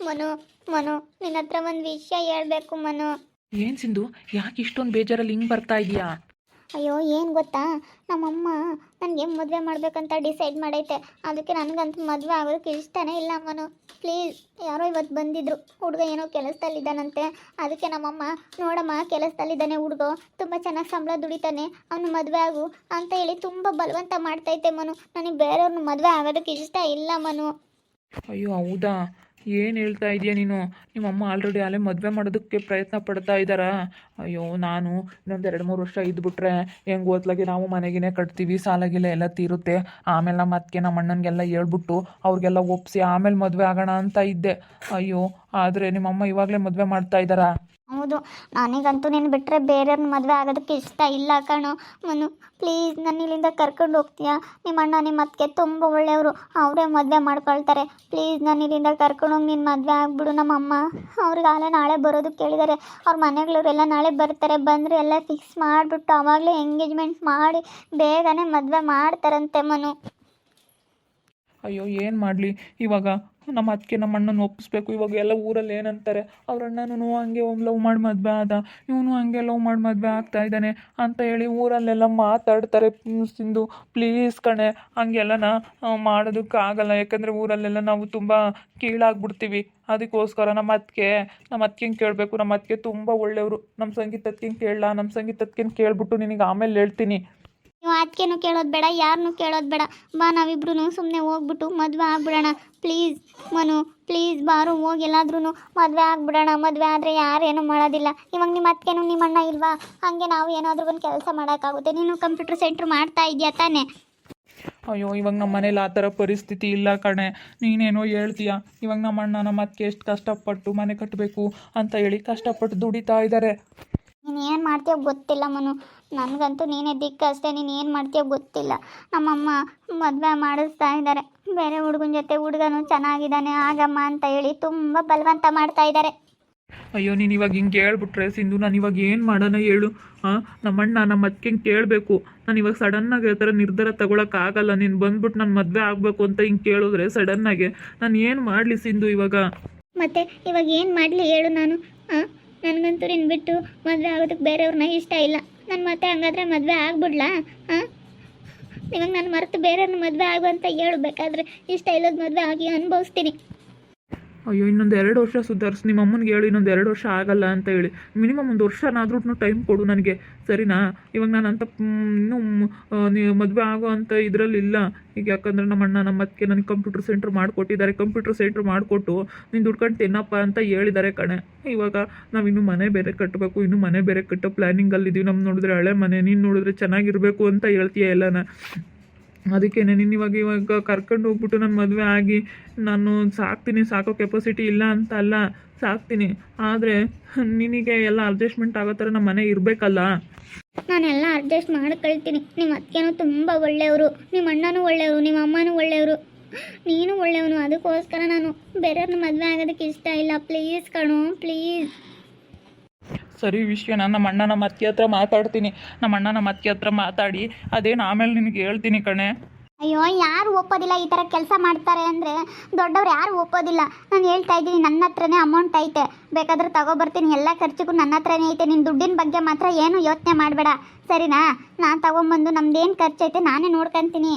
ಮನು ಮನು ನಿನ್ನ ಹತ್ರ ಒಂದು ವಿಷಯ ಹೇಳ್ಬೇಕು ಮನು. ಏನು ಸಿಂಧು, ಯಾಕೆ ಇಷ್ಟೊಂದು ಬೇಜಾರಲ್ಲಿ ಹಿಂಗೆ ಬರ್ತಾ ಇದೆಯಾ? ಅಯ್ಯೋ ಏನು ಗೊತ್ತಾ, ನಮ್ಮಮ್ಮ ನನಗೆ ಮದುವೆ ಮಾಡಬೇಕಂತ ಡಿಸೈಡ್ ಮಾಡೈತೆ. ಅದಕ್ಕೆ ನನಗಂತೂ ಮದುವೆ ಆಗೋದಕ್ಕೆ ಇಷ್ಟನೇ ಇಲ್ಲ ಮನು. ಪ್ಲೀಸ್, ಯಾರೋ ಇವತ್ತು ಬಂದಿದ್ರು, ಹುಡುಗ ಏನೋ ಕೆಲಸದಲ್ಲಿದ್ದಾನಂತೆ. ಅದಕ್ಕೆ ನಮ್ಮಮ್ಮ, ನೋಡಮ್ಮ ಕೆಲಸದಲ್ಲಿದ್ದಾನೆ ಹುಡುಗ, ತುಂಬ ಚೆನ್ನಾಗಿ ಸಂಬಳ ದುಡಿತಾನೆ, ಅವನು ಮದುವೆ ಆಗು ಅಂತ ಹೇಳಿ ತುಂಬ ಬಲವಂತ ಮಾಡ್ತೈತೆ ಮನು. ನನಗೆ ಬೇರೆಯವ್ರನ್ನ ಮದುವೆ ಆಗೋದಕ್ಕೆ ಇಷ್ಟ ಇಲ್ಲ ಮನು. ಅಯ್ಯೋ ಹೌದಾ, ಏನು ಹೇಳ್ತಾ ಇದೆಯಾ ನೀನು? ನಿಮ್ಮಮ್ಮ ಆಲ್ರೆಡಿ ಅಲ್ಲೇ ಮದುವೆ ಮಾಡೋದಕ್ಕೆ ಪ್ರಯತ್ನ ಪಡ್ತಾ ಇದ್ದಾರಾ? ಅಯ್ಯೋ, ನಾನು ಇನ್ನೊಂದು 2-3 ವರ್ಷ ಇದ್ಬಿಟ್ರೆ ಹೆಂಗೆ ಓದ್ಲಾಗಿ ನಾವು ಮನೆಗಿನೇ ಕಟ್ತೀವಿ, ಸಾಲಾಗಿಲ್ಲ ಎಲ್ಲ ತೀರುತ್ತೆ. ಆಮೇಲೆ ನಮ್ಮ ಅತ್ತಿಗೆ ನಮ್ಮ ಅಣ್ಣನಿಗೆಲ್ಲ ಹೇಳ್ಬಿಟ್ಟು ಅವ್ರಿಗೆಲ್ಲ ಒಪ್ಪಿಸಿ ಆಮೇಲೆ ಮದುವೆ ಆಗೋಣ ಅಂತ ಇದ್ದೆ. ಅಯ್ಯೋ, ಆದರೆ ನಿಮ್ಮಮ್ಮ ಇವಾಗಲೇ ಮದುವೆ ಮಾಡ್ತಾ ಇದ್ದಾರಾ? ಹೌದು, ನನಗಂತೂ ನೀನು ಬಿಟ್ಟರೆ ಬೇರೆಯವ್ರನ್ನ ಮದುವೆ ಆಗೋದಕ್ಕೆ ಇಷ್ಟ ಇಲ್ಲ ಕಣೋ ಮನು. ಪ್ಲೀಸ್, ನನ್ನ ಇಲ್ಲಿಂದ ಕರ್ಕೊಂಡು ಹೋಗ್ತೀಯಾ? ನಿಮ್ಮ ಅಣ್ಣ ನಿಮ್ಮ ಅತ್ತಿಗೆ ತುಂಬ ಒಳ್ಳೆಯವರು, ಅವರೇ ಮದುವೆ ಮಾಡ್ಕೊಳ್ತಾರೆ. ಪ್ಲೀಸ್, ನನ್ನ ಇಲ್ಲಿಂದ ಕರ್ಕೊಂಡೋಗಿ ನೀನು ಮದುವೆ ಆಗಿಬಿಡು. ನಮ್ಮಮ್ಮ ಅವ್ರಿಗೆ ಆಲೇ ನಾಳೆ ಬರೋದಕ್ಕೆ ಕೇಳಿದ್ದಾರೆ. ಅವ್ರ ಮನೆಗಳವರೆಲ್ಲ ನಾಳೆ ಬರ್ತಾರೆ. ಬಂದರೆ ಎಲ್ಲ ಫಿಕ್ಸ್ ಮಾಡಿಬಿಟ್ಟು ಆವಾಗಲೇ ಎಂಗೇಜ್ಮೆಂಟ್ ಮಾಡಿ ಬೇಗನೆ ಮದುವೆ ಮಾಡ್ತಾರಂತೆ ಮನು. ಅಯ್ಯೋ, ಏನು ಮಾಡಲಿ ಇವಾಗ? ನಮ್ಮ ಅತ್ತಿಗೆ ನಮ್ಮ ಅಣ್ಣನ ಒಪ್ಪಿಸ್ಬೇಕು. ಇವಾಗ ಎಲ್ಲ ಊರಲ್ಲಿ ಏನಂತಾರೆ, ಅವ್ರ ಅಣ್ಣನೂ ಹಂಗೆ ಲವ್ ಮಾಡಿ ಮದುವೆ ಆದ, ಇವನು ಹಂಗೆ ಲವ್ ಮಾಡಿ ಮದುವೆ ಆಗ್ತಾ ಇದ್ದಾನೆ ಅಂತ ಹೇಳಿ ಊರಲ್ಲೆಲ್ಲ ಮಾತಾಡ್ತಾರೆ. ಸಿಂಧು ಪ್ಲೀಸ್ ಕಣೆ, ಹಂಗೆಲ್ಲನ ಮಾಡೋದಕ್ಕಾಗಲ್ಲ. ಯಾಕಂದರೆ ಊರಲ್ಲೆಲ್ಲ ನಾವು ತುಂಬ ಕೀಳಾಗ್ಬಿಡ್ತೀವಿ. ಅದಕ್ಕೋಸ್ಕರ ನಮ್ಮ ಅತ್ತಿಗೆಂಗೆ ಕೇಳಬೇಕು. ನಮ್ಮ ಅತ್ತಿಗೆ ತುಂಬ ಒಳ್ಳೆಯವರು. ನಮ್ಮ ಸಂಗೀತಕ್ಕಿಂಗೆ ಕೇಳಲ್ಲ, ನಮ್ಮ ಸಂಗೀತಕ್ಕಿಂಗೆ ಕೇಳ್ಬಿಟ್ಟು ನಿನಗೆ ಆಮೇಲೆ ಹೇಳ್ತೀನಿ. ನೀವು ಅದಕ್ಕೇನು ಕೇಳೋದು ಬೇಡ, ಯಾರನ್ನೂ ಕೇಳೋದು ಬೇಡ. ಬಾ, ನಾವಿಬ್ರು ಸುಮ್ಮನೆ ಹೋಗ್ಬಿಟ್ಟು ಮದುವೆ ಆಗ್ಬಿಡೋಣ. ಪ್ಲೀಸ್ ಮನು, ಪ್ಲೀಸ್ ಬಾರು, ಹೋಗಿ ಎಲ್ಲಾದ್ರೂ ಮದುವೆ ಆಗ್ಬಿಡೋಣ. ಮದುವೆ ಆದರೆ ಯಾರೇನು ಮಾಡೋದಿಲ್ಲ. ಇವಾಗ ನಿಮ್ಮ ಅತ್ತಿಗೆನೂ ನಿಮ್ಮ ಅಣ್ಣ ಇಲ್ವಾ? ಹಾಗೆ ನಾವು ಏನಾದರೂ ಒಂದು ಕೆಲಸ ಮಾಡೋಕ್ಕಾಗುತ್ತೆ. ನೀನು ಕಂಪ್ಯೂಟರ್ ಸೆಂಟ್ರ್ ಮಾಡ್ತಾ ಇದೆಯಾ ತಾನೇ? ಅಯ್ಯೋ, ಇವಾಗ ನಮ್ಮ ಮನೇಲಿ ಆ ಥರ ಪರಿಸ್ಥಿತಿ ಇಲ್ಲ ಕಣೆ. ನೀನೇನೋ ಹೇಳ್ತೀಯ. ಇವಾಗ ನಮ್ಮ ಅಣ್ಣ ನಮ್ಮ ಅತ್ತಿಗೆ ಎಷ್ಟು ಕಷ್ಟಪಟ್ಟು ಮನೆ ಕಟ್ಟಬೇಕು ಅಂತ ಹೇಳಿ ಕಷ್ಟಪಟ್ಟು ದುಡಿತಾ ಇದ್ದಾರೆ. ನೀನು ಏನು ಮಾಡ್ತೀಯೋ ಗೊತ್ತಿಲ್ಲ ಮನು. ನನಗಂತೂ ನೀನೇ ದಿಕ್ಕು ಅಷ್ಟೇ. ನೀನು ಏನು ಮಾಡ್ತೀಯೋ ಗೊತ್ತಿಲ್ಲ. ನಮ್ಮಮ್ಮ ಮದುವೆ ಮಾಡಿಸ್ತಾ ಇದ್ದಾರೆ ಬೇರೆ ಹುಡುಗನ ಜೊತೆ. ಹುಡುಗನು ಚೆನ್ನಾಗಿದ್ದಾನೆ, ಆಗಮ್ಮ ಅಂತ ಹೇಳಿ ತುಂಬ ಬಲವಂತ ಮಾಡ್ತಾ ಇದ್ದಾರೆ. ಅಯ್ಯೋ, ನೀನು ಇವಾಗ ಹಿಂಗೆ ಹೇಳ್ಬಿಟ್ರೆ ಸಿಂಧು, ನಾನು ಇವಾಗ ಏನು ಮಾಡೋಣ ಹೇಳು? ನಮ್ಮಣ್ಣ ನಮ್ಮ ಅತ್ತಿಗೆ ಕೇಳಬೇಕು. ನಾನು ಇವಾಗ ಸಡನ್ನಾಗಿ ಆ ಥರ ನಿರ್ಧಾರ ತಗೊಳಕ್ಕಾಗಲ್ಲ. ನೀನು ಬಂದ್ಬಿಟ್ಟು ನಾನು ಮದುವೆ ಆಗಬೇಕು ಅಂತ ಹಿಂಗೆ ಕೇಳಿದ್ರೆ ಸಡನ್ನಾಗೆ ನಾನು ಏನು ಮಾಡಲಿ ಸಿಂಧು ಇವಾಗ? ಮತ್ತೆ ಇವಾಗ ಏನು ಮಾಡಲಿ ಹೇಳು ನಾನು? ನನಗಂತೂ ನೀನು ಬಿಟ್ಟು ಮದುವೆ ಆಗೋದಕ್ಕೆ ಬೇರೆಯವ್ರನ್ನ ಇಷ್ಟ ಇಲ್ಲ. ನಾನು ಮತ್ತೆ ಹಂಗಾದ್ರೆ ಮದುವೆ ಆಗ್ಬಿಡ್ಲಾ? ಇವಾಗ ನಾನು ಮರೆತು ಬೇರೆಯವ್ರನ್ನ ಮದುವೆ ಆಗುವಂತ ಹೇಳ್ಬೇಕಾದ್ರೆ ಇಷ್ಟ ಇಲ್ಲದ ಮದುವೆ ಆಗಿ ಅನುಭವಿಸ್ತೀನಿ. ಅಯ್ಯೋ, ಇನ್ನೊಂದು 2 ವರ್ಷ ಸುಧಾರಿಸಿ. ನಿಮ್ಮ ಅಮ್ಮನಿಗೆ ಹೇಳಿ ಇನ್ನೊಂದು 2 ವರ್ಷ ಆಗಲ್ಲ ಅಂತ ಹೇಳಿ. ಮಿನಿಮಮ್ 1 ವರ್ಷನಾದ್ರೂ ಟೈಮ್ ಕೊಡು ನನಗೆ, ಸರಿನಾ? ಇವಾಗ ನಾನು ಅಂತ ಇನ್ನೂ ನೀವು ಮದುವೆ ಆಗೋ ಅಂತ ಇದರಲ್ಲಿಲ್ಲ ಈಗ. ಯಾಕಂದರೆ ನಮ್ಮ ಅಣ್ಣ ನಮ್ಮ ಅತ್ತಿಗೆ ನನಗೆ ಕಂಪ್ಯೂಟರ್ ಸೆಂಟ್ರ್ ಮಾಡಿಕೊಟ್ಟಿದ್ದಾರೆ. ಕಂಪ್ಯೂಟರ್ ಸೆಂಟ್ರ್ ಮಾಡಿಕೊಟ್ಟು ನೀನು ದುಡ್ಕೊಂಡು ತಿನ್ನಪ್ಪ ಅಂತ ಹೇಳಿದ್ದಾರೆ ಕಣೆ. ಇವಾಗ ನಾವಿನ್ನೂ ಮನೆ ಬೇರೆ ಕಟ್ಟಬೇಕು. ಇನ್ನೂ ಮನೆ ಬೇರೆ ಕಟ್ಟೋ ಪ್ಲ್ಯಾನಿಂಗಲ್ಲಿದ್ದೀವಿ. ನಮ್ಮ ನೋಡಿದ್ರೆ ಹಳೆ ಮನೆ, ನೀನು ನೋಡಿದ್ರೆ ಚೆನ್ನಾಗಿರಬೇಕು ಅಂತ ಹೇಳ್ತೀಯ ಎಲ್ಲನ. ಅದಕ್ಕೇ ನೀನು ಇವಾಗ ಕರ್ಕೊಂಡು ಹೋಗ್ಬಿಟ್ಟು ನಾನು ಮದುವೆ ಆಗಿ ನಾನು ಸಾಕ್ತೀನಿ. ಸಾಕೋ ಕೆಪಾಸಿಟಿ ಇಲ್ಲ ಅಂತ ಅಲ್ಲ, ಸಾಕ್ತೀನಿ. ಆದರೆ ನಿನಗೆ ಎಲ್ಲ ಅಡ್ಜಸ್ಟ್ಮೆಂಟ್ ಆಗೋ ಥರ ನಮ್ಮ ಮನೆ ಇರಬೇಕಲ್ಲ. ನಾನೆಲ್ಲ ಅಡ್ಜಸ್ಟ್ ಮಾಡ್ಕೊಳ್ತೀನಿ. ನಿಮ್ಮ ಅತ್ತಿಗೆನೂ ತುಂಬ ಒಳ್ಳೆಯವರು, ನಿಮ್ಮ ಅಣ್ಣನೂ ಒಳ್ಳೆಯವರು, ನಿಮ್ಮ ಅಮ್ಮನೂ ಒಳ್ಳೆಯವರು, ನೀನು ಒಳ್ಳೆಯವನು. ಅದಕ್ಕೋಸ್ಕರ ನಾನು ಬೇರೆಯವ್ರನ್ನ ಮದುವೆ ಆಗೋದಕ್ಕೆ ಇಷ್ಟ ಇಲ್ಲ. ಪ್ಲೀಸ್ ಕಣೋ, ಪ್ಲೀಸ್. ಸರಿ, ವಿಷಯನ ನಮ್ಮ ಅಣ್ಣ ನಮ್ಮ ಅತ್ತಿಗೆ ಹತ್ರ ಮಾತಾಡ್ತೀನಿ. ನಮ್ಮ ಅಣ್ಣ ನಮ್ಮ ಅತ್ತಿಗೆ ಹತ್ರ ಮಾತಾಡಿ ಅದೇನು ಆಮೇಲೆ ನಿನಗೆ ಹೇಳ್ತೀನಿ ಕಣೆ. ಅಯ್ಯೋ, ಯಾರು ಒಪ್ಪೋದಿಲ್ಲ ಈ ಥರ ಕೆಲಸ ಮಾಡ್ತಾರೆ ಅಂದರೆ. ದೊಡ್ಡವ್ರು ಯಾರು ಒಪ್ಪೋದಿಲ್ಲ. ನಾನು ಹೇಳ್ತಾ ಇದ್ದೀನಿ, ನನ್ನ ಹತ್ರನೇ ಅಮೌಂಟ್ ಐತೆ, ಬೇಕಾದ್ರೆ ತಗೊಬರ್ತೀನಿ. ಎಲ್ಲ ಖರ್ಚಿಗೂ ನನ್ನ ಹತ್ರನೇ ಐತೆ. ನಿನ್ನ ದುಡ್ಡಿನ ಬಗ್ಗೆ ಮಾತ್ರ ಏನು ಯೋಚನೆ ಮಾಡಬೇಡ, ಸರಿನಾ? ನಾನು ತಗೊಂಬಂದು ನಮ್ದೇನು ಖರ್ಚೈತೆ ನಾನೇ ನೋಡ್ಕೊತೀನಿ.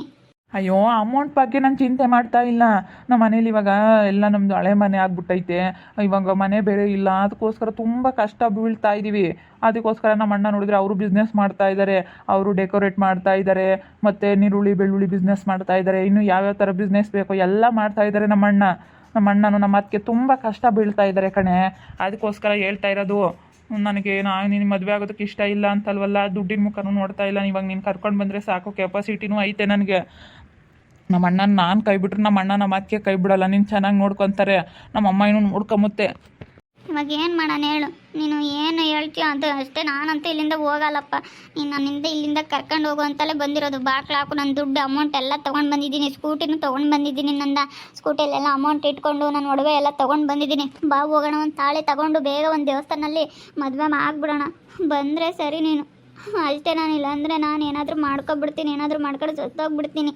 ಅಯ್ಯೋ, ಅಮೌಂಟ್ ಬಗ್ಗೆ ನಾನು ಚಿಂತೆ ಮಾಡ್ತಾ ಇಲ್ಲ. ನಮ್ಮ ಮನೇಲಿ ಇವಾಗ ಎಲ್ಲ ನಮ್ಮದು ಹಳೆ ಮನೆ ಆಗ್ಬಿಟ್ಟೈತೆ. ಇವಾಗ ಮನೆ ಬೇರೆ ಇಲ್ಲ. ಅದಕ್ಕೋಸ್ಕರ ತುಂಬ ಕಷ್ಟ ಬೀಳ್ತಾ ಇದ್ದೀವಿ. ಅದಕ್ಕೋಸ್ಕರ ನಮ್ಮ ಅಣ್ಣ ನೋಡಿದ್ರೆ ಅವರು ಬಿಸ್ನೆಸ್ ಮಾಡ್ತಾ ಇದ್ದಾರೆ. ಅವರು ಡೆಕೋರೇಟ್ ಮಾಡ್ತಾ ಇದ್ದಾರೆ, ಮತ್ತು ನೀರುಳ್ಳಿ ಬೆಳ್ಳುಳ್ಳಿ ಬಿಸ್ನೆಸ್ ಮಾಡ್ತಾ ಇದ್ದಾರೆ. ಇನ್ನು ಯಾವ್ಯಾವ ಥರ ಬಿಸ್ನೆಸ್ ಬೇಕೋ ಎಲ್ಲ ಮಾಡ್ತಾ ಇದ್ದಾರೆ ನಮ್ಮ ಅಣ್ಣನೂ ನಮ್ಮ ಅತ್ತಿಗೆ ತುಂಬ ಕಷ್ಟ ಬೀಳ್ತಾ ಇದ್ದಾರೆ ಕಣೆ. ಅದಕ್ಕೋಸ್ಕರ ಹೇಳ್ತಾ ಇರೋದು. ನನಗೆ ನೀನು ಮದುವೆ ಆಗೋದಕ್ಕೆ ಇಷ್ಟ ಇಲ್ಲ ಅಂತಲ್ವಲ್ಲ, ದುಡ್ಡಿನ ಮುಖನೂ ನೋಡ್ತಾ ಇಲ್ಲ. ಇವಾಗ ನೀನು ಕರ್ಕೊಂಡು ಬಂದರೆ ಸಾಕು, ಕೆಪಾಸಿಟಿನೂ ಐತೆ ನನಗೆ. ನಮ್ಮ ಅಣ್ಣನ ನಾನು ಕೈ ಬಿಟ್ರೆ ನಮ್ಮ ಅಣ್ಣ ನಮ್ಮ ಅತ್ತಿಗೆ ಕೈ ಬಿಡೋಲ್ಲ. ನೀನು ಚೆನ್ನಾಗಿ ನೋಡ್ಕೊತಾರೆ. ನಮ್ಮ ಅಮ್ಮ ಇನ್ನೂ ನೋಡ್ಕೊಂಬತ್ತೆ. ಇವಾಗ ಏನು ಮಾಡೋಣ ಹೇಳು? ನೀನು ಏನು ಹೇಳ್ತೀಯೋ ಅದು ಅಷ್ಟೇ. ನಾನಂತೂ ಇಲ್ಲಿಂದ ಹೋಗಲ್ಲಪ್ಪ. ನೀನು ನನ್ನಿಂದ ಇಲ್ಲಿಂದ ಕರ್ಕೊಂಡು ಹೋಗು ಅಂತಲೇ ಬಂದಿರೋದು. ಬಾಕ್ಲು ಹಾಕು, ನನ್ನ ದುಡ್ಡು ಅಮೌಂಟ್ ಎಲ್ಲ ತೊಗೊಂಡು ಬಂದಿದ್ದೀನಿ. ಸ್ಕೂಟಿನೂ ತೊಗೊಂಡು ಬಂದಿದ್ದೀನಿ. ನನ್ನ ಸ್ಕೂಟಿಯಲ್ಲೆಲ್ಲ ಅಮೌಂಟ್ ಇಟ್ಕೊಂಡು ನನ್ನ ಒಡವೆ ಎಲ್ಲ ತೊಗೊಂಡು ಬಂದಿದ್ದೀನಿ. ಬಾ ಹೋಗೋಣ, ಒಂದು ತಾಳೆ ತೊಗೊಂಡು ಬೇಗ ಒಂದು ದೇವಸ್ಥಾನದಲ್ಲಿ ಮದುವೆ ಆಗಿಬಿಡೋಣ. ಬಂದರೆ ಸರಿ ನೀನು ಅಷ್ಟೇ. ನಾನಿಲ್ಲ ಅಂದರೆ ನಾನು ಏನಾದರೂ ಮಾಡ್ಕೊಬಿಡ್ತೀನಿ. ಏನಾದರೂ ಮಾಡ್ಕೊಂಡು ಸತ್ತೋಗ್ಬಿಡ್ತೀನಿ.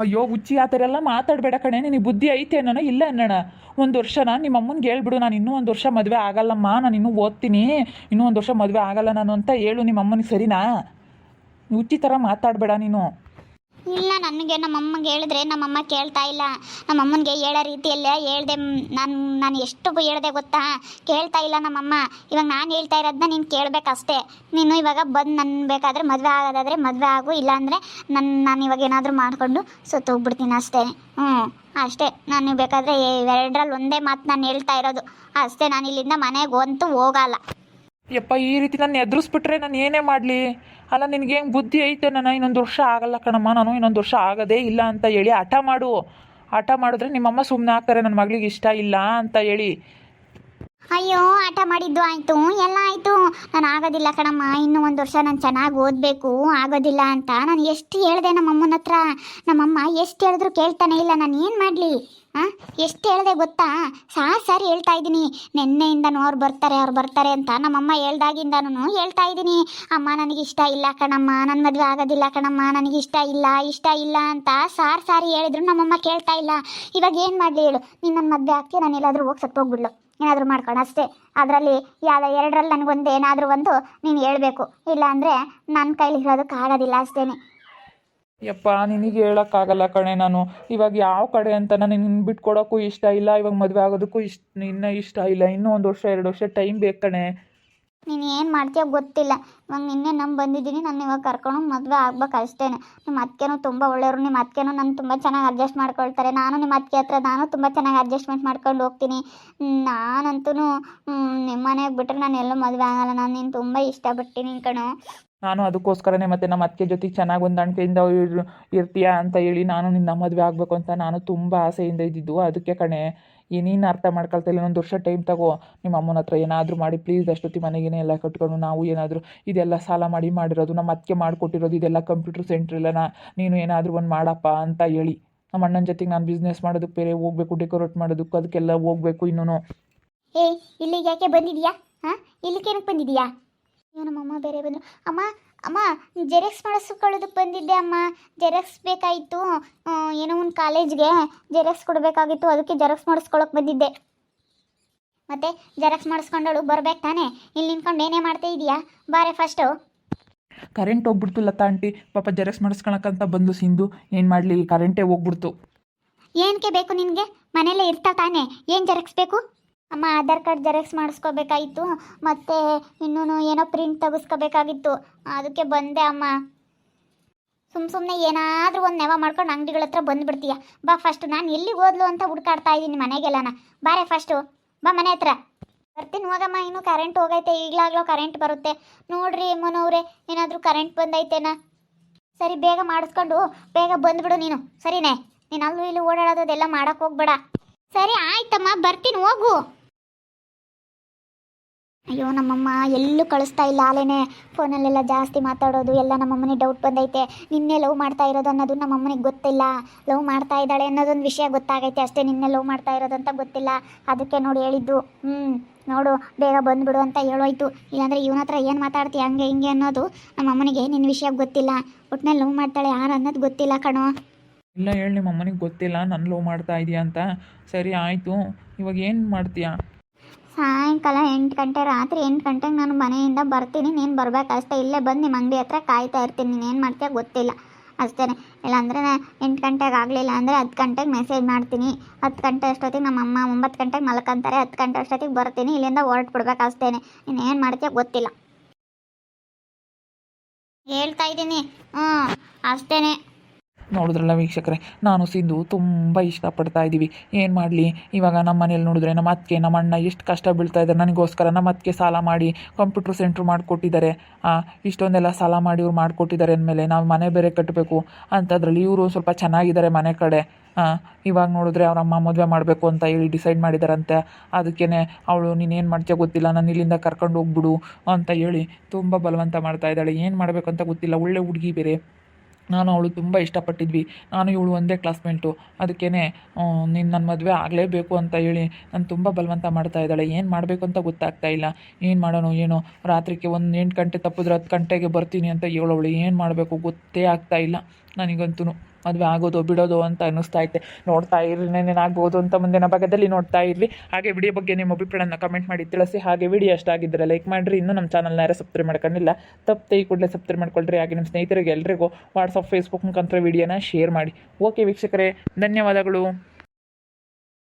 ಅಯ್ಯೋ ಹುಚ್ಚಿ ಆ ಥರ ಎಲ್ಲ ಮಾತಾಡಬೇಡ ಕಣೆ, ನಿನಗೆ ಬುದ್ಧಿ ಐತೆ ಅನ್ನೋಣ ಇಲ್ಲ ಅನ್ನೋಣ. ಒಂದು ವರ್ಷನ ನಿಮ್ಮ ಅಮ್ಮನಿಗೆ ಹೇಳ್ಬಿಡು, ನಾನು ಇನ್ನೂ ಒಂದು ವರ್ಷ ಮದುವೆ ಆಗಲ್ಲಮ್ಮ, ನಾನು ಇನ್ನೂ ಓದ್ತೀನಿ, ಇನ್ನೂ ಒಂದು ವರ್ಷ ಮದುವೆ ಆಗಲ್ಲ ನಾನು ಅಂತ ಹೇಳು ನಿಮ್ಮ ಅಮ್ಮನಿಗೆ, ಸರಿನಾ? ಹುಚ್ಚಿ ಥರ ಮಾತಾಡಬೇಡ ನೀನು. ಇಲ್ಲ, ನನಗೆ ನಮ್ಮಮ್ಮಗೆ ಹೇಳಿದ್ರೆ ನಮ್ಮಮ್ಮ ಕೇಳ್ತಾ ಇಲ್ಲ. ನಮ್ಮಮ್ಮನಿಗೆ ಹೇಳೋ ರೀತಿಯಲ್ಲೇ ಹೇಳ್ದೆ, ನಾನು ಎಷ್ಟು ಹೇಳ್ದೆ ಗೊತ್ತಾ, ಕೇಳ್ತಾ ಇಲ್ಲ ನಮ್ಮಮ್ಮ. ಇವಾಗ ನಾನು ಹೇಳ್ತಾ ಇರೋದನ್ನ ನೀನು ಕೇಳಬೇಕಷ್ಟೇ. ನೀನು ಇವಾಗ ಬಂದು ನನ್ನ ಬೇಕಾದರೆ ಮದುವೆ ಆಗೋದಾದರೆ ಮದುವೆ ಆಗು, ಇಲ್ಲಾಂದರೆ ನಾನು ಇವಾಗ ಏನಾದರೂ ಮಾಡಿಕೊಂಡು ಹೋಗ್ಬಿಡ್ತೀನಿ ಅಷ್ಟೇ. ಅಷ್ಟೇ, ನಾನು ಬೇಕಾದರೆ ಎರಡರಲ್ಲಿ ಒಂದೇ ಮಾತು ನಾನು ಹೇಳ್ತಾ ಇರೋದು ಅಷ್ಟೇ. ನಾನು ಇಲ್ಲಿಂದ ಮನೆಗೆ ಅಂತೂ ಹೋಗಲ್ಲ. ಯಪ್ಪ, ಈ ರೀತಿ ನಾನು ಎದುರಿಸ್ಬಿಟ್ರೆ ನಾನು ಏನೇ ಮಾಡಲಿ? ಅಲ್ಲ, ನಿನಗೆ ಹೆಂಗೆ ಬುದ್ಧಿ ಐತೆ? ನಾನು ಇನ್ನೊಂದು ವರ್ಷ ಆಗಲ್ಲ ಕಣಮ್ಮ, ನಾನು ಇನ್ನೊಂದು ವರ್ಷ ಆಗೋದೇ ಇಲ್ಲ ಅಂತ ಹೇಳಿ ಹಠ ಮಾಡು. ಹಠ ಮಾಡಿದ್ರೆ ನಿಮ್ಮಮ್ಮ ಸುಮ್ಮನೆ ಆಗ್ತಾರೆ, ನನ್ನ ಮಗಳಿಗೆ ಇಷ್ಟ ಇಲ್ಲ ಅಂತ ಹೇಳಿ. ಅಯ್ಯೋ, ಆಟ ಮಾಡಿದ್ದು ಆಯಿತು, ಎಲ್ಲ ಆಯಿತು. ನಾನು ಆಗೋದಿಲ್ಲ ಕಣಮ್ಮ, ಇನ್ನೂ ಒಂದು ವರ್ಷ ನಾನು ಚೆನ್ನಾಗಿ ಓದಬೇಕು, ಆಗೋದಿಲ್ಲ ಅಂತ ನಾನು ಎಷ್ಟು ಹೇಳಿದೆ ನಮ್ಮಮ್ಮನ ಹತ್ರ. ನಮ್ಮಮ್ಮ ಎಷ್ಟು ಹೇಳಿದ್ರು ಕೇಳ್ತಾನೆ ಇಲ್ಲ. ನಾನು ಏನು ಮಾಡಲಿ? ಎಷ್ಟು ಹೇಳಿದೆ ಗೊತ್ತಾ? ಸಾರಿ ಹೇಳ್ತಾ ಇದ್ದೀನಿ. ನಿನ್ನೆಯಿಂದನೂ ಅವ್ರು ಬರ್ತಾರೆ ಅಂತ ನಮ್ಮಮ್ಮ ಹೇಳ್ದಾಗಿಂದನೂ ಹೇಳ್ತಾ ಇದ್ದೀನಿ. ಅಮ್ಮ ನನಗೆ ಇಷ್ಟ ಇಲ್ಲ ಕಣಮ್ಮ, ನನ್ನ ಮದುವೆ ಆಗೋದಿಲ್ಲ ಕಣಮ್ಮ, ನನಗೆ ಇಷ್ಟ ಇಲ್ಲ ಅಂತ ಸಾರಿ ಹೇಳಿದ್ರು ನಮ್ಮಮ್ಮ ಕೇಳ್ತಾ ಇಲ್ಲ. ಇವಾಗ ಏನು ಮಾಡಲಿ ಹೇಳು? ನೀನು ನನ್ನ ಮದುವೆ ಆಗ್ತೀಯ, ನಾನು ಎಲ್ಲಾದರೂ ಹೋಗಿ ಸತ್ತೋಗ್ಬಿಡ್ಲು, ಏನಾದರೂ ಮಾಡ್ಕೊಂಡು ಅಷ್ಟೇ. ಅದರಲ್ಲಿ ಎರಡರಲ್ಲಿ ನನಗೊಂದು ಏನಾದರೂ ಒಂದು ನೀನು ಹೇಳಬೇಕು, ಇಲ್ಲ ಅಂದರೆ ನನ್ನ ಕೈಲಿ ಇರೋದಕ್ಕಾಗೋದಿಲ್ಲ ಅಷ್ಟೇ. ಯಪ್ಪ, ನಿನಗೆ ಹೇಳೋಕ್ಕಾಗಲ್ಲ ಕಣೆ. ನಾನು ಇವಾಗ ಯಾವ ಕಡೆ ಅಂತ ನಾನು ನಿನ್ನ ಬಿಟ್ಕೊಡೋಕ್ಕೂ ಇಷ್ಟ ಇಲ್ಲ, ಇವಾಗ ಮದುವೆ ಆಗೋದಕ್ಕೂ ಇನ್ನೂ ಇಷ್ಟ ಇಲ್ಲ. ಇನ್ನೂ ಒಂದು ವರ್ಷ 2 ವರ್ಷ ಟೈಮ್ ಬೇಕು ಕಣೆ. ನೀನು ಏನು ಮಾಡ್ತೀಯೋ ಗೊತ್ತಿಲ್ಲ. ಇವಾಗ ನಿನ್ನೆ ಬಂದಿದ್ದೀನಿ, ನಾನು ಇವಾಗ ಕರ್ಕೊಂಡು ಮದುವೆ ಆಗ್ಬೇಕು ಅಷ್ಟೇ. ನಿಮ್ಮ ಅತ್ತೆನೂ ತುಂಬ ಒಳ್ಳೆಯವರು, ನಿಮ್ಮ ಅತ್ತೆನೂ ನಾನು ತುಂಬ ಚೆನ್ನಾಗಿ ಅಡ್ಜಸ್ಟ್ ಮಾಡ್ಕೊಳ್ತಾರೆ. ನಾನು ನಿಮ್ಮ ಅತ್ತೆ ಹತ್ರ ತುಂಬ ಚೆನ್ನಾಗಿ ಅಡ್ಜಸ್ಟ್ಮೆಂಟ್ ಮಾಡ್ಕೊಂಡು ಹೋಗ್ತೀನಿ. ನಾನಂತೂ ನಿಮ್ಮ ಮನೆಗೆ ಬಿಟ್ಟರೆ ನಾನು ಎಲ್ಲೂ ಮದುವೆ ಆಗಲ್ಲ. ನಾನು ನೀನು ತುಂಬ ಇಷ್ಟಪಡ್ತೀನಿ ಕಣೋ. ನಾನು ಅದಕ್ಕೋಸ್ಕರನೇ ಮತ್ತೆ ನಮ್ಮ ಅತ್ತೆ ಜೊತೆಗೆ ಚೆನ್ನಾಗಿ ಹೊಂದಾಣಿಕೆಯಿಂದ ಇರ್ತೀಯಾ ಅಂತ ಹೇಳಿ ನಾನು ನಿನ್ನ ಮದುವೆ ಆಗಬೇಕು ಅಂತ ನಾನು ತುಂಬ ಆಸೆಯಿಂದ ಇದ್ದಿದ್ದು. ಅದಕ್ಕೆ ಕಣೆ, ನೀನು ಅರ್ಥ ಮಾಡ್ಕೊಳ್ತಾ ಇಲ್ಲ. ಒಂದು ವರ್ಷ ಟೈಮ್ ತಗೋ, ನಿಮ್ಮ ಅಮ್ಮನ ಹತ್ರ ಏನಾದರೂ ಮಾಡಿ ಪ್ಲೀಸ್. ಅಷ್ಟೊತ್ತಿ ಮನೆಗೇನೆ ಎಲ್ಲ ಕಟ್ಕೊಂಡು ನಾವು ಏನಾದರೂ ಇದೆಲ್ಲ ಸಾಲ ಮಾಡಿರೋದು, ನಮ್ಮ ಅತ್ತಿಗೆ ಮಾಡಿಕೊಟ್ಟಿರೋದು ಇದೆಲ್ಲ ಕಂಪ್ಯೂಟರ್ ಸೆಂಟ್ರ್ ಇಲ್ಲ, ನೀನು ಏನಾದರೂ ಒಂದು ಮಾಡಪ್ಪ ಅಂತ ಹೇಳಿ. ನಮ್ಮ ಅಣ್ಣನ ಜೊತೆಗೆ ನಾನು ಬಿಸ್ನೆಸ್ ಮಾಡೋದಕ್ಕೆ ಬೇರೆ ಹೋಗಬೇಕು, ಡೆಕೋರೇಟ್ ಮಾಡೋದಕ್ಕೆ ಅದಕ್ಕೆಲ್ಲ ಹೋಗಬೇಕು. ಇನ್ನೂ ಇಲ್ಲಿಗೆ ಯಾಕೆ ಬಂದಿದೆಯಾ? ಇಲ್ಲಿಗೆ ಏನಕ್ಕೆ ಬಂದಿದೆಯಾ? ನಮ್ಮಮ್ಮ ಬೇರೆ ಬಂದರು. ಅಮ್ಮ ಜೆರಾಕ್ಸ್ ಮಾಡಿಸ್ಕೊಳ್ಳೋದಕ್ಕೆ ಬಂದಿದ್ದೆ ಅಮ್ಮ. ಜೆರಾಕ್ಸ್ ಬೇಕಾಯಿತು, ಏನೋ ಒಂದು ಕಾಲೇಜ್ಗೆ ಜೆರಾಕ್ಸ್ ಕೊಡಬೇಕಾಗಿತ್ತು, ಅದಕ್ಕೆ ಜೆರಾಕ್ಸ್ ಮಾಡಿಸ್ಕೊಳ್ಳೋಕೆ ಬಂದಿದ್ದೆ. ಮತ್ತೆ ಜೆರಾಕ್ಸ್ ಮಾಡಿಸ್ಕೊಂಡಳು ಬರ್ಬೇಕು ತಾನೇ? ಇಲ್ಲಿ ನಿಂತ್ಕೊಂಡು ಏನೇ ಮಾಡ್ತಾ ಇದೀಯಾ? ಬಾರೆ ಫಸ್ಟು. ಕರೆಂಟ್ ಹೋಗ್ಬಿಡ್ತು ಲತಾ ಆಂಟಿ, ಪಾಪ ಜೆರಾಕ್ಸ್ ಮಾಡಿಸ್ಕೊಳಕ್ಕಂತ ಬಂದು ಸಿಂಧು. ಏನು ಮಾಡಲಿ, ಕರೆಂಟೇ ಹೋಗ್ಬಿಡ್ತು. ಏನಕ್ಕೆ ಬೇಕು ನಿನಗೆ? ಮನೆಯಲ್ಲೇ ಇರ್ತಾ ತಾನೇ, ಏನು ಜೆರಾಕ್ಸ್ ಬೇಕು? ಅಮ್ಮ ಆಧಾರ್ ಕಾರ್ಡ್ ಜೆರಾಕ್ಸ್ ಮಾಡಿಸ್ಕೋಬೇಕಾಗಿತ್ತು, ಮತ್ತು ಇನ್ನೂ ಏನೋ ಪ್ರಿಂಟ್ ತೆಗೆಸ್ಕೋಬೇಕಾಗಿತ್ತು, ಅದಕ್ಕೆ ಬಂದೆ ಅಮ್ಮ. ಸುಮ್ಮನೆ ಏನಾದರೂ ಒಂದು ನೆವ ಮಾಡ್ಕೊಂಡು ಅಂಗಡಿಗಳ ಹತ್ರ ಬಂದುಬಿಡ್ತೀಯ. ಬಾ ಫಸ್ಟು, ನಾನು ಎಲ್ಲಿಗೆ ಹೋದ್ಲು ಅಂತ ಹುಡ್ಕಾಡ್ತಾ ಇದ್ದೀನಿ ಮನೆಗೆಲ್ಲನ. ಬಾರೆ ಫಸ್ಟು, ಬಾ ಮನೆ ಹತ್ರ. ಬರ್ತೀನಿ ಹೋಗಮ್ಮ, ಇನ್ನೂ ಕರೆಂಟ್ ಹೋಗೈತೆ, ಈಗಲಾಗಲೋ ಕರೆಂಟ್ ಬರುತ್ತೆ. ನೋಡ್ರಿ ಅಮ್ಮನವ್ರೆ, ಏನಾದರೂ ಕರೆಂಟ್ ಬಂದೈತೇನಾ? ಸರಿ, ಬೇಗ ಮಾಡಿಸ್ಕೊಂಡು ಬೇಗ ಬಂದುಬಿಡು ನೀನು, ಸರಿನೇ? ನೀನು ಅಲ್ಲೂ ಇಲ್ಲಿ ಓಡಾಡೋದೆಲ್ಲ ಮಾಡೋಕ್ಕೆ ಹೋಗ್ಬೇಡ. ಸರಿ ಆಯ್ತಮ್ಮ, ಬರ್ತೀನಿ, ಹೋಗು. ಅಯ್ಯೋ, ನಮ್ಮಮ್ಮ ಎಲ್ಲೂ ಕಳಿಸ್ತಾ ಇಲ್ಲ. ಆಲೇನೆ ಫೋನಲ್ಲೆಲ್ಲ ಜಾಸ್ತಿ ಮಾತಾಡೋದು ಎಲ್ಲ ನಮ್ಮಮ್ಮನಿಗೆ ಡೌಟ್ ಬಂದೈತೆ. ನಿನ್ನೆ ಲವ್ ಮಾಡ್ತಾ ಇರೋದು ಅನ್ನೋದು ನಮ್ಮಮ್ಮನಿಗೆ ಗೊತ್ತಿಲ್ಲ. ಲವ್ ಮಾಡ್ತಾ ಇದ್ದಾಳೆ ಅನ್ನೋದೊಂದು ವಿಷಯ ಗೊತ್ತಾಗೈತೆ ಅಷ್ಟೇ, ನಿನ್ನೆ ಲವ್ ಮಾಡ್ತಾ ಇರೋದಂತ ಗೊತ್ತಿಲ್ಲ. ಅದಕ್ಕೆ ನೋಡಿ ಹೇಳಿದ್ದು. ನೋಡು, ಬೇಗ ಬಂದುಬಿಡು ಅಂತ ಹೇಳೋಯ್ತು. ಇಲ್ಲಾಂದರೆ ಇವನ ಹತ್ರ ಏನು ಮಾತಾಡ್ತೀಯ ಹಂಗೆ ಹಿಂಗೆ ಅನ್ನೋದು ನಮ್ಮಮ್ಮನಿಗೆ ನಿನ್ನ ವಿಷಯ ಗೊತ್ತಿಲ್ಲ. ಒಟ್ಟಿನಲ್ಲಿ ಲವ್ ಮಾಡ್ತಾಳೆ ಯಾರು ಅನ್ನೋದು ಗೊತ್ತಿಲ್ಲ ಕಣೋ. ಇಲ್ಲ, ಹೇಳಿ ನಿಮ್ಮ ಅಮ್ಮನಿಗೆ ಗೊತ್ತಿಲ್ಲ ನಾನು ಲವ್ ಮಾಡ್ತಾ ಇದೀಯ ಅಂತ. ಸರಿ ಆಯಿತು, ಇವಾಗ ಏನು ಮಾಡ್ತೀಯಾ? ಸಾಯಂಕಾಲ 8 ಗಂಟೆ, ರಾತ್ರಿ 8 ಗಂಟೆಗೆ ನಾನು ಮನೆಯಿಂದ ಬರ್ತೀನಿ. ನೀನು ಬರಬೇಕಷ್ಟೇ. ಇಲ್ಲೇ ಬಂದು ನಿಮ್ಮ ಅಂಗಡಿ ಹತ್ರ ಕಾಯ್ತಾ ಇರ್ತೀನಿ. ನೀನು ಏನು ಮಾಡ್ತೀಯ ಗೊತ್ತಿಲ್ಲ ಅಷ್ಟೇ. ಇಲ್ಲಾಂದರೆ 8 ಗಂಟೆಗೆ ಆಗಲಿಲ್ಲ ಅಂದರೆ 10 ಗಂಟೆಗೆ ಮೆಸೇಜ್ ಮಾಡ್ತೀನಿ. 10 ಗಂಟೆ ಅಷ್ಟೊತ್ತಿಗೆ ನಮ್ಮಮ್ಮ 9 ಗಂಟೆಗೆ ಮಲ್ಕೊಂತಾರೆ. 10 ಗಂಟೆ ಅಷ್ಟೊತ್ತಿಗೆ ಬರ್ತೀನಿ. ಇಲ್ಲಿಂದ ಹೊರಟ್ಬಿಡ್ಬೇಕು ಅಷ್ಟೇ. ನೀನು ಏನು ಮಾಡ್ತೀಯ ಗೊತ್ತಿಲ್ಲ, ಹೇಳ್ತಾ ಇದ್ದೀನಿ. ಅಷ್ಟೇ. ನೋಡಿದ್ರಲ್ಲ ವೀಕ್ಷಕರೇ, ನಾನು ಸಿಂಧು ತುಂಬ ಇಷ್ಟಪಡ್ತಾ ಇದ್ದೀವಿ. ಏನು ಮಾಡಲಿ, ಇವಾಗ ನಮ್ಮ ಮನೇಲಿ ನೋಡಿದ್ರೆ ನಮ್ಮ ಅತ್ತಿಗೆ ನಮ್ಮ ಅಣ್ಣ ಎಷ್ಟು ಕಷ್ಟ ಬೀಳ್ತಾ ಇದ್ದಾರೆ ನನಗೋಸ್ಕರ. ನಮ್ಮ ಅತ್ತಿಗೆ ಸಾಲ ಮಾಡಿ ಕಂಪ್ಯೂಟರ್ ಸೆಂಟ್ರ್ ಮಾಡಿಕೊಟ್ಟಿದ್ದಾರೆ. ಇಷ್ಟೊಂದೆಲ್ಲ ಸಾಲ ಮಾಡಿ ಇವ್ರು ಮಾಡಿಕೊಟ್ಟಿದ್ದಾರೆ ಅಂದಮೇಲೆ ನಾವು ಮನೆ ಬೇರೆ ಕಟ್ಟಬೇಕು ಅಂಥದ್ರಲ್ಲಿ ಇವರು ಸ್ವಲ್ಪ ಚೆನ್ನಾಗಿದ್ದಾರೆ ಮನೆ ಕಡೆ. ಇವಾಗ ನೋಡಿದ್ರೆ ಅವ್ರ ಅಮ್ಮ ಮದುವೆ ಮಾಡಬೇಕು ಅಂತ ಹೇಳಿ ಡಿಸೈಡ್ ಮಾಡಿದಾರಂತೆ. ಅದಕ್ಕೇ ಅವಳು ನೀನೇನು ಮಾಡ್ತೀಯ ಗೊತ್ತಿಲ್ಲ, ನಾನು ಇಲ್ಲಿಂದ ಕರ್ಕೊಂಡು ಹೋಗ್ಬಿಡು ಅಂತ ಹೇಳಿ ತುಂಬ ಬಲವಂತ ಮಾಡ್ತಾ ಇದ್ದಾಳೆ. ಏನು ಮಾಡಬೇಕು ಅಂತ ಗೊತ್ತಿಲ್ಲ. ಒಳ್ಳೆ ಹುಡುಗಿ ಬೇರೆ, ನಾನು ಅವಳು ತುಂಬ ಇಷ್ಟಪಟ್ಟಿದ್ವಿ. ನಾನು ಇವಳು ಒಂದೇ ಕ್ಲಾಸ್ಮೇಟು. ಅದಕ್ಕೇ ನೀನು ನನ್ನ ಮದುವೆ ಆಗಲೇಬೇಕು ಅಂತ ಹೇಳಿ ನಾನು ತುಂಬ ಬಲವಂತ ಮಾಡ್ತಾ ಇದ್ದಾಳೆ. ಏನು ಮಾಡಬೇಕು ಅಂತ ಗೊತ್ತಾಗ್ತಾ ಇಲ್ಲ. ಏನು ಮಾಡೋಣ ಏನೋ, ರಾತ್ರಿಗೆ ಒಂದು 8 ಗಂಟೆ ತಪ್ಪಿದ್ರೆ 10 ಗಂಟೆಗೆ ಬರ್ತೀನಿ ಅಂತ ಹೇಳೋವಳು. ಏನು ಮಾಡಬೇಕು ಗೊತ್ತೇ ಆಗ್ತಾ ಇಲ್ಲ ನನಗಂತೂ. ಮದುವೆ ಆಗೋದು ಬಿಡೋದು ಅಂತ ಅನ್ನಿಸ್ತಾ ಐತೆ. ನೋಡ್ತಾ ಇರ್ರಿ ಏನೇನಾಗ್ಬೋದು ಅಂತ ಮುಂದಿನ ಭಾಗದಲ್ಲಿ ನೋಡ್ತಾ ಇರ್ರಿ. ಹಾಗೆ ವಿಡಿಯೋ ಬಗ್ಗೆ ನಿಮ್ಮ ಅಭಿಪ್ರಾಯನ ಕಮೆಂಟ್ ಮಾಡಿ ತಿಳಿಸಿ. ಹಾಗೆ ವಿಡಿಯೋ ಇಷ್ಟ ಆಗಿದ್ದರೆ ಲೈಕ್ ಮಾಡಿರಿ. ಇನ್ನೂ ನಮ್ಮ ಚಾನಲ್ನ ಯಾರು ಸಬ್ಸ್ಕ್ರೈಬ್ ಮಾಡ್ಕೊಂಡಿಲ್ಲ ತಪ್ಪದೆ ಈ ಕೂಡಲೇ ಸಬ್ಸ್ಕ್ರೈಬ್ ಮಾಡ್ಕೊಳ್ರಿ. ಹಾಗೆ ನಿಮ್ಮ ಸ್ನೇಹಿತರಿಗೆ ಎಲ್ರಿಗೂ ವಾಟ್ಸಪ್ ಫೇಸ್ಬುಕ್ ಮುಖಾಂತರ ವಿಡಿಯೋನ ಶೇರ್ ಮಾಡಿ. ಓಕೆ ವೀಕ್ಷಕರೇ, ಧನ್ಯವಾದಗಳು.